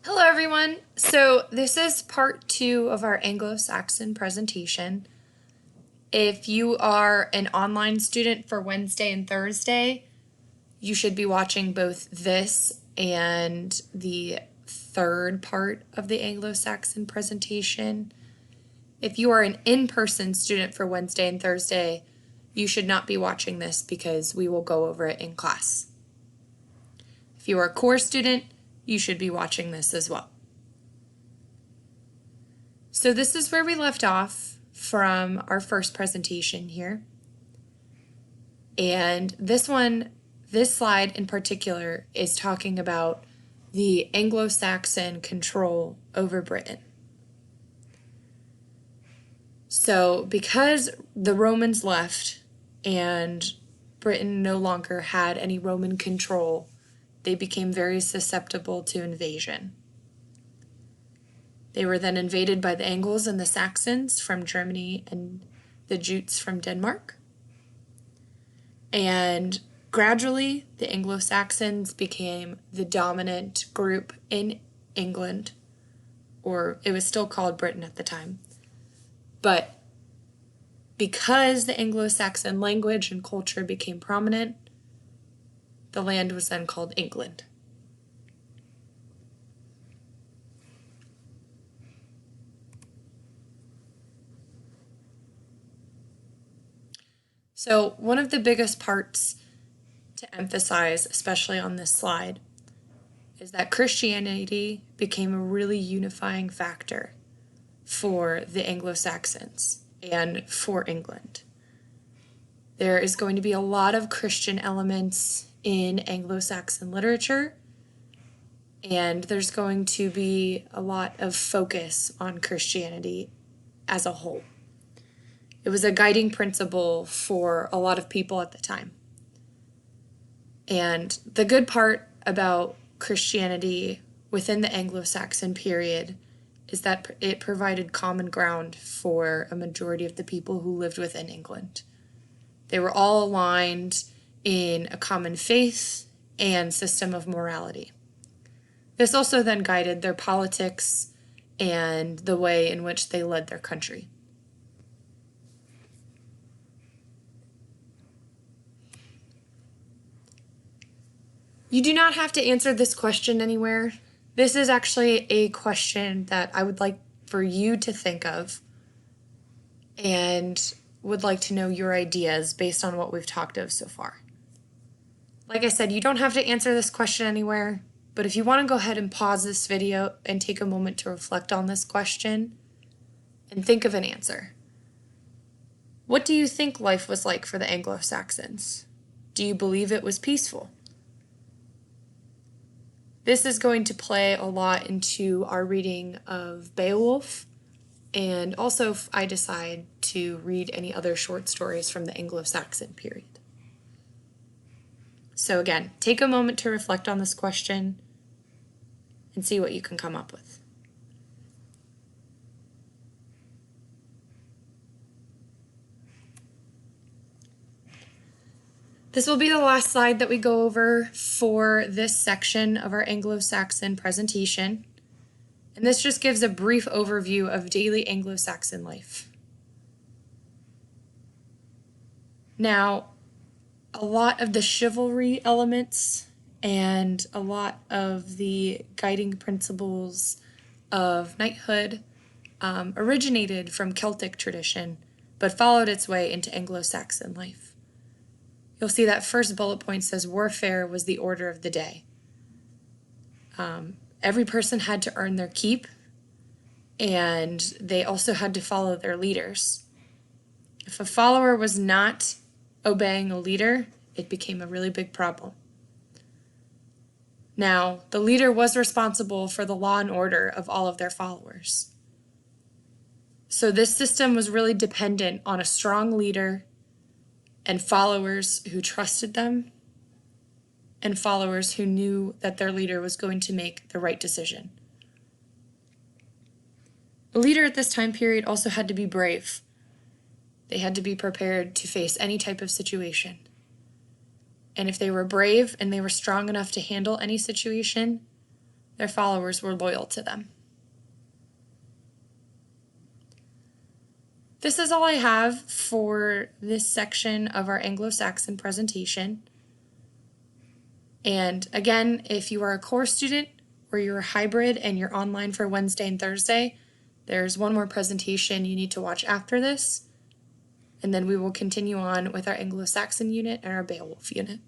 Hello everyone. So this is part 2 of our Anglo-Saxon presentation. If you are an online student for Wednesday and Thursday, you should be watching both this and the third part of the Anglo-Saxon presentation. If you are an in-person student for Wednesday and Thursday, you should not be watching this because we will go over it in class. If you are a core student, you should be watching this as well. So this is where we left off from our first presentation here. And this slide in particular is talking about the Anglo-Saxon control over Britain. So because the Romans left and Britain no longer had any Roman control, they became very susceptible to invasion. They were then invaded by the Angles and the Saxons from Germany and the Jutes from Denmark. And gradually, the Anglo-Saxons became the dominant group in England, or it was still called Britain at the time. But because the Anglo-Saxon language and culture became prominent, the land was then called England. So one of the biggest parts to emphasize, especially on this slide, is that Christianity became a really unifying factor for the Anglo-Saxons and for England. There is going to be a lot of Christian elements in Anglo-Saxon literature, and there's going to be a lot of focus on Christianity as a whole. It was a guiding principle for a lot of people at the time. And the good part about Christianity within the Anglo-Saxon period is that it provided common ground for a majority of the people who lived within England. They were all aligned in a common faith and system of morality. This also then guided their politics and the way in which they led their country. You do not have to answer this question anywhere. This is actually a question that I would like for you to think of and would like to know your ideas based on what we've talked of so far. Like I said, you don't have to answer this question anywhere, but if you want to go ahead and pause this video and take a moment to reflect on this question and think of an answer. What do you think life was like for the Anglo-Saxons? Do you believe it was peaceful? This is going to play a lot into our reading of Beowulf, and also if I decide to read any other short stories from the Anglo-Saxon period. So again, take a moment to reflect on this question and see what you can come up with. This will be the last slide that we go over for this section of our Anglo-Saxon presentation. And this just gives a brief overview of daily Anglo-Saxon life. Now, a lot of the chivalry elements and a lot of the guiding principles of knighthood originated from Celtic tradition, but followed its way into Anglo-Saxon life. You'll see that first bullet point says warfare was the order of the day. Every person had to earn their keep, and they also had to follow their leaders. If a follower was not obeying a leader, it became a really big problem. Now, the leader was responsible for the law and order of all of their followers. So this system was really dependent on a strong leader and followers who trusted them, and followers who knew that their leader was going to make the right decision. A leader at this time period also had to be brave. They had to be prepared to face any type of situation. And if they were brave and they were strong enough to handle any situation, their followers were loyal to them. This is all I have for this section of our Anglo-Saxon presentation. And again, if you are a core student or you're a hybrid and you're online for Wednesday and Thursday, there's one more presentation you need to watch after this. And then we will continue on with our Anglo-Saxon unit and our Beowulf unit.